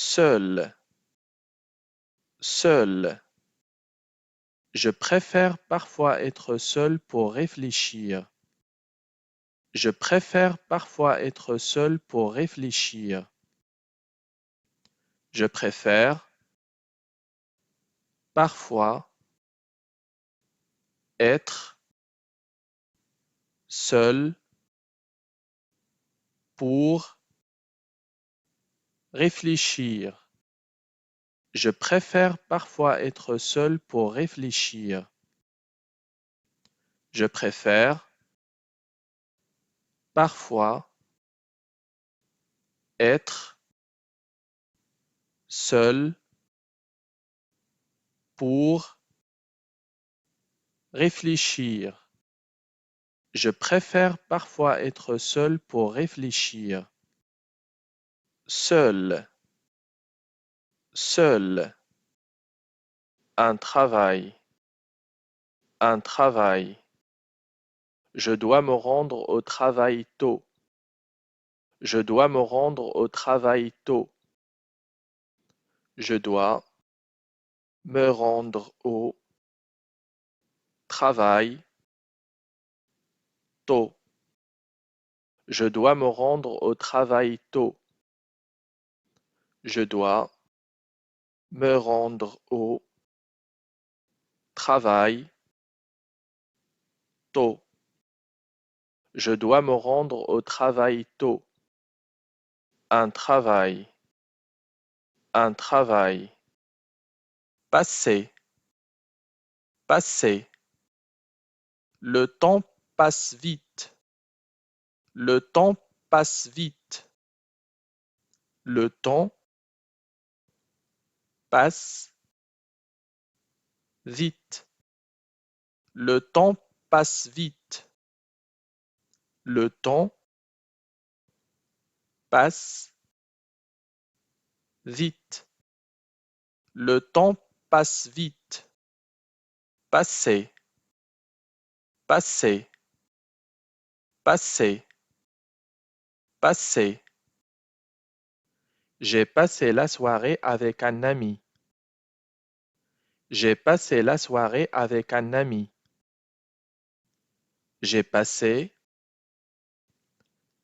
seul, seul. Je préfère parfois être seul pour réfléchir. Je préfère parfois être seul pour réfléchir. Je préfère parfois être seul pour réfléchir. Je préfère parfois être seul pour réfléchir. Je préfère parfois être seul pour réfléchir. Je préfère parfois être seul pour réfléchir. Seul, seul. Un travail, un travail. Je dois me rendre au travail tôt. Je dois me rendre au travail tôt. Je dois me rendre au travail tôt. Je dois me rendre au travail tôt. Je dois me rendre au travail tôt. Je dois me rendre au travail tôt. Un travail, un travail. Passer, passer. Le temps passe vite. Le temps passe vite. Le temps passe vite. Le temps passe vite. Le temps passe vite. Le temps passe vite. Passer, passer, passer, passer. J'ai passé la soirée avec un ami. J'ai passé la soirée avec un ami. J'ai passé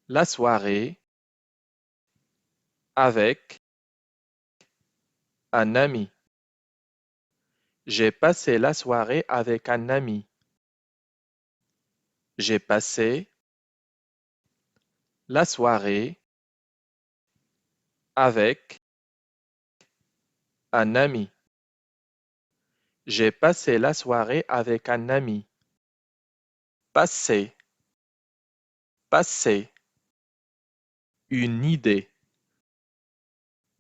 la soirée avec un ami. J'ai passé la soirée avec un ami. J'ai passé la soirée avec un ami. J'ai passé la soirée avec un ami. Passer, passer. Une idée,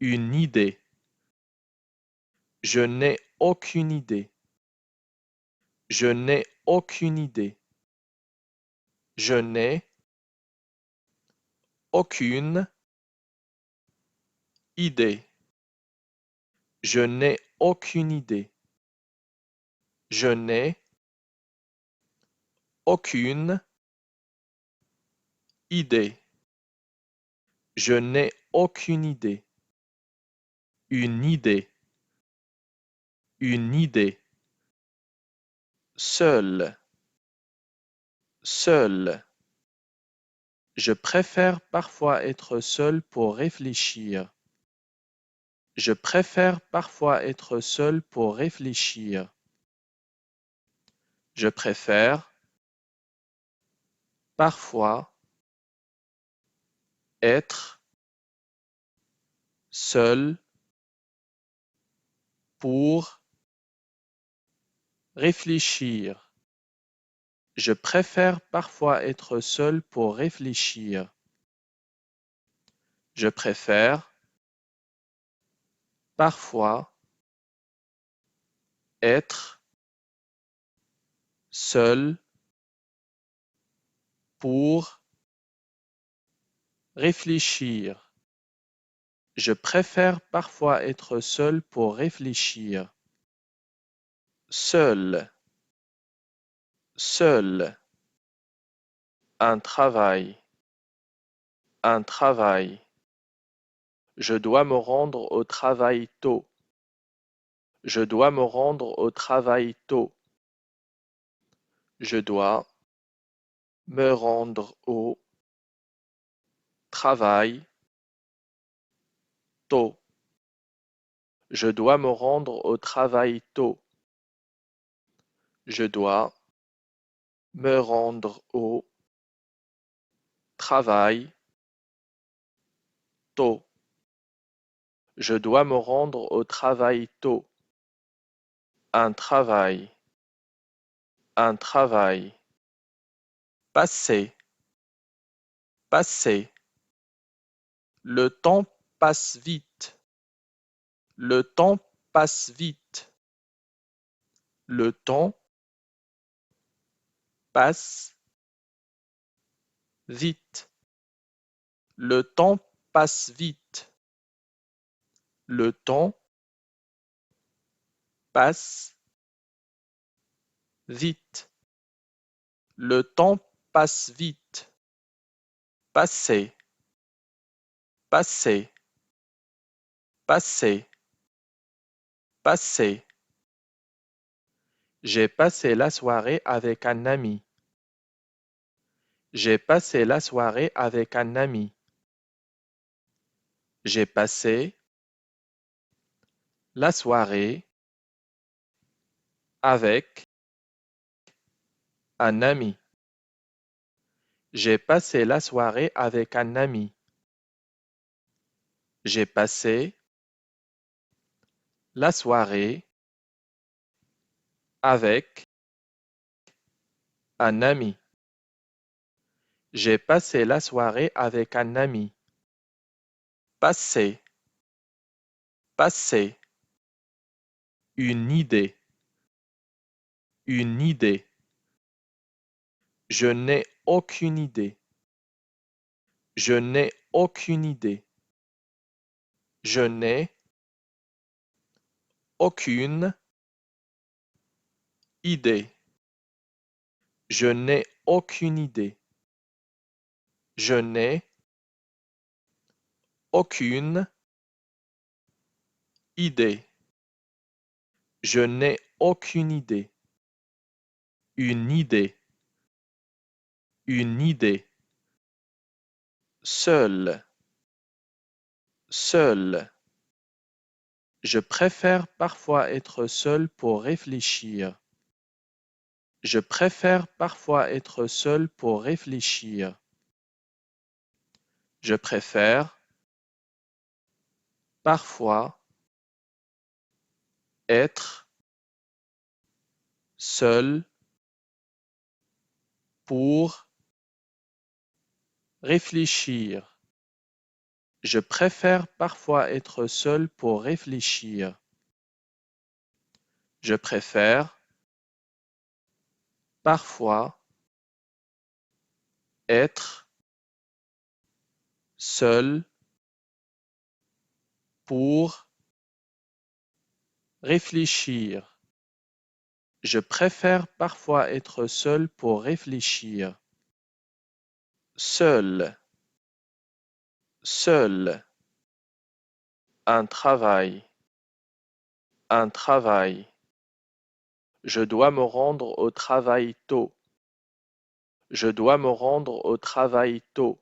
une idée. Je n'ai aucune idée. Je n'ai aucune idée. Je n'ai aucune idée. Je n'ai aucune idée. Je n'ai aucune idée. Je n'ai aucune idée. Une idée. Une idée. Seul. Seul. Je préfère parfois être seul pour réfléchir. Je préfère parfois être seul pour réfléchir. Je préfère parfois être seul pour réfléchir. Je préfère parfois être seul pour réfléchir. Je préfère parfois être seul pour réfléchir. Je préfère parfois être seul pour réfléchir. Seul, seul. Un travail, un travail. Je dois me rendre au travail tôt. Je dois me rendre au travail tôt. Je dois me rendre au travail tôt. Je dois me rendre au travail tôt. Je dois me rendre au travail tôt. Je dois me rendre au travail tôt. Un travail. Un travail. Passer. Passer. Le temps passe vite. Le temps passe vite. Le temps passe vite. Le temps passe vite. Le temps passe vite. Le temps passe vite. Passer. Passer. Passer. Passer. J'ai passé la soirée avec un ami. J'ai passé la soirée avec un ami. J'ai passé la soirée avec un ami. J'ai passé la soirée avec un ami. J'ai passé la soirée avec un ami. J'ai passé la soirée avec un ami. Passer. Passer. Une idée. Une idée. Je n'ai aucune idée. Je n'ai aucune idée. Je n'ai aucune idée. Je n'ai aucune idée. Je n'ai aucune idée. Je n'ai aucune idée. Une idée. Une idée. Seul. Seul. Je préfère parfois être seul pour réfléchir. Je préfère parfois être seul pour réfléchir. Je préfère parfois être seul pour réfléchir. Je préfère parfois être seul pour réfléchir. Je préfère parfois être seul pour réfléchir. Je préfère parfois être seul pour réfléchir. Seul. Seul. Un travail. Un travail. Je dois me rendre au travail tôt. Je dois me rendre au travail tôt.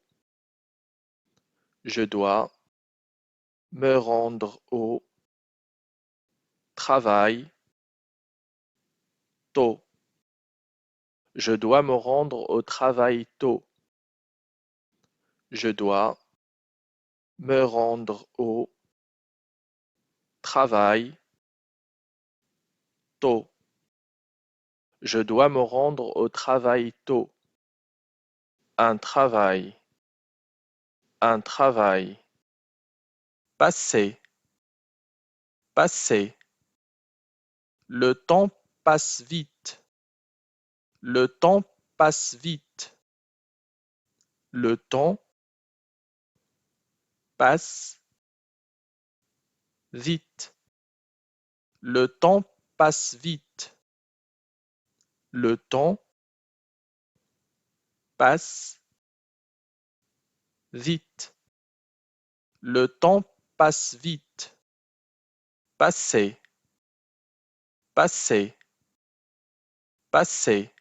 Je dois me rendre au travail tôt. Je dois me rendre au travail tôt. Je dois me rendre au travail tôt. Je dois me rendre au travail tôt. Un travail. Un travail. Passer. Passer. Le temps passe vite. Le temps passe vite. Le temps passe vite. Le temps passe vite. Le temps passe vite. Le temps passe vite. Passer, passer, passer,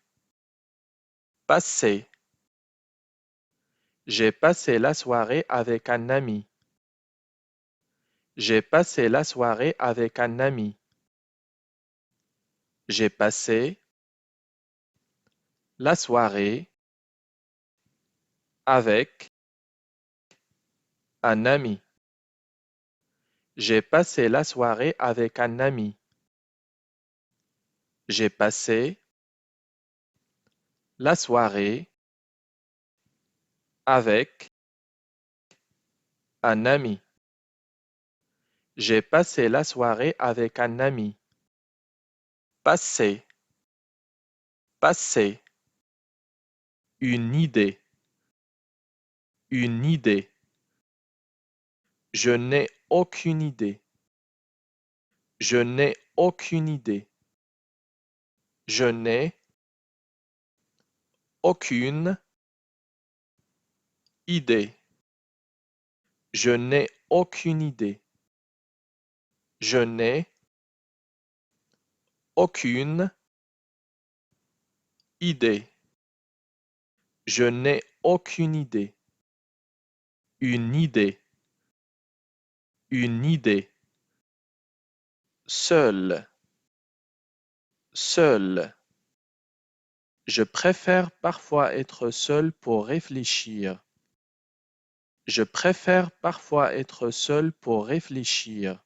passer. J'ai passé la soirée avec un ami. J'ai passé la soirée avec un ami. J'ai passé la soirée avec un ami. J'ai passé la soirée avec un ami. J'ai passé la soirée avec un ami. J'ai passé la soirée avec un ami. Passer, passer. Une idée, une idée. Je n'ai aucune idée. Je n'ai aucune idée. Je n'ai aucune idée. Je n'ai aucune idée. Je n'ai aucune idée. Je n'ai aucune idée. Une idée. Une idée. Seul. Seul. Je préfère parfois être seul pour réfléchir. Je préfère parfois être seul pour réfléchir.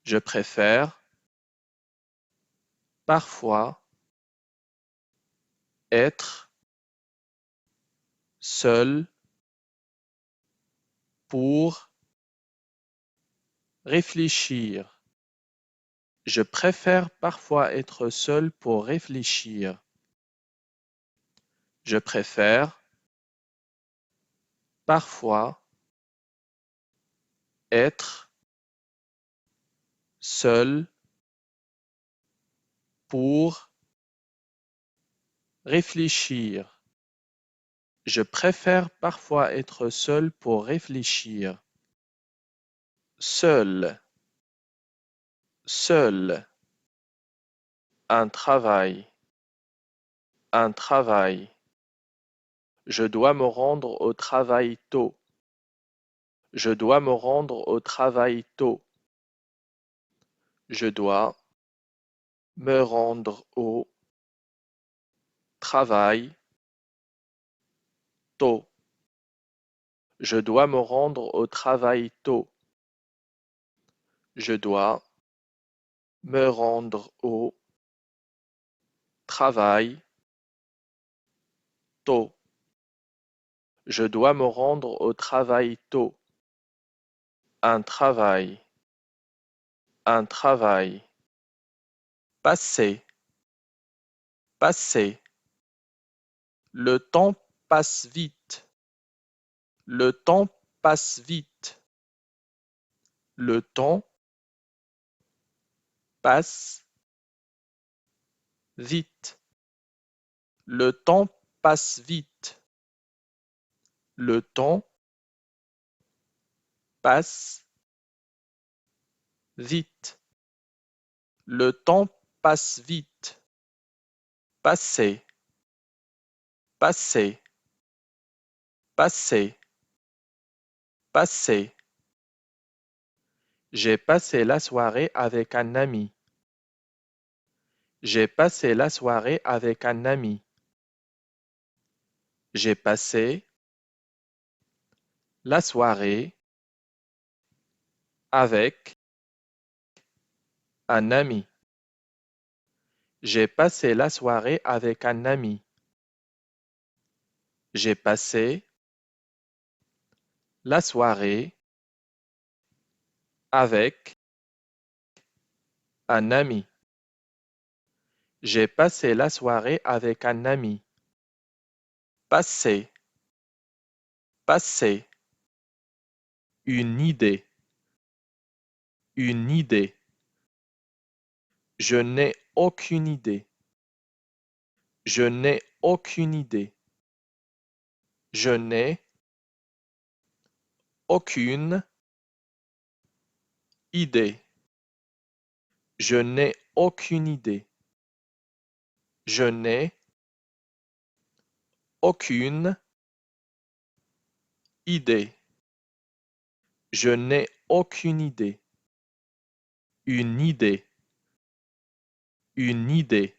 Je préfère parfois être seul pour réfléchir. Je préfère parfois être seul pour réfléchir. Je préfère parfois être seul pour réfléchir. Je préfère parfois être seul pour réfléchir. Seul, seul. Un travail, un travail. Je dois me rendre au travail tôt. Je dois me rendre au travail tôt. Je dois me rendre au travail tôt. Je dois me rendre au travail tôt. Je dois me rendre au travail tôt. Je dois me rendre au travail tôt. Un travail, un travail. Passer, passer. Le temps passe vite. Le temps passe vite. Le temps passe vite. Le temps passe vite. Le temps passe vite. Le temps passe vite. Passer, passer, passer, passer. J'ai passé la soirée avec un ami. J'ai passé la soirée avec un ami. J'ai passé la soirée avec un ami. J'ai passé la soirée avec un ami. J'ai passé la soirée avec un ami. J'ai passé la soirée avec un ami. Passer, passer. Une idée, une idée. Je n'ai aucune idée. Je n'ai aucune idée. Je n'ai aucune idée. Je n'ai aucune idée. Je n'ai aucune idée. Je n'ai aucune idée. Une idée. Une idée.